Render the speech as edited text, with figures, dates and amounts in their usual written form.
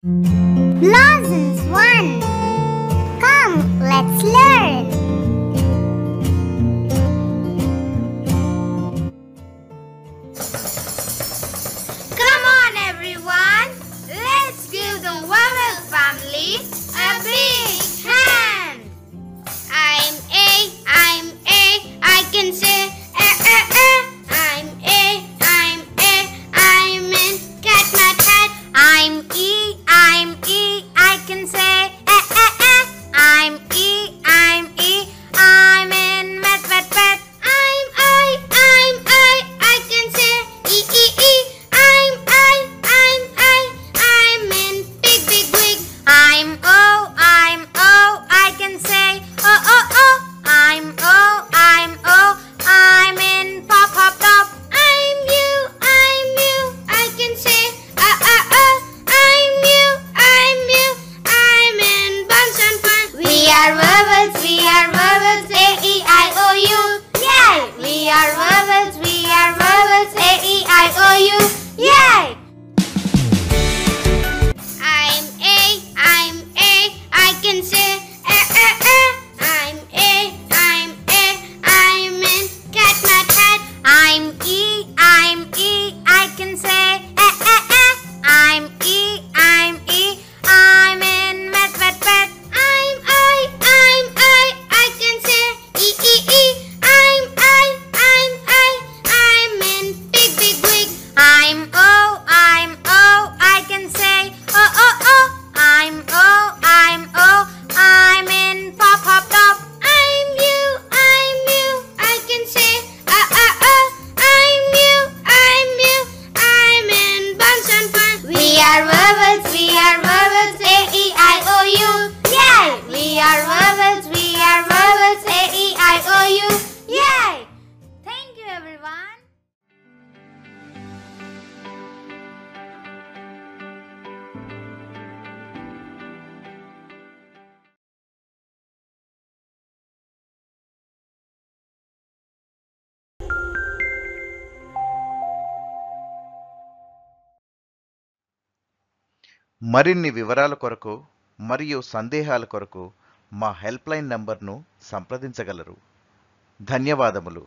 Blossoms 1. Come, let's learn. Come on everyone, let's give the vowel family a big hand. I'm A, I can say I'm A, I'm in cat, mat, hat. I'm E, I can say I'm E, I'm in mat, mat, pet. I'm I can say I'm I'm in big, big, big. I'm O, I can say I'm O, I'm in pop, pop, top. I'm U, I can say I'm U, I'm in buns and fun. We are vowels, A-E-I-O-U. Yay! We are vowels, A-E-I-O-U. Yay! I'm A, I can say I'm A, I'm in cat, mat, hat. I'm E, I can say I'm E, I'm in mat, mat, pet. I'm I can say I'm in big, big, big. I'm O, I can say I'm I'm in pop, pop, top. I'm U, I can say I'm U, I'm in buns and fun. We are vowels, A-E-I-O-U. Yay! We are vowels, A-E-I-O-U. Yay! Thank you everyone. మరిన్ని వివరాల కొరకు మరియు సందేహాల కొరకు మా helpline నంబర్ను సంప్రదించగలరు. ధన్యవాదములు.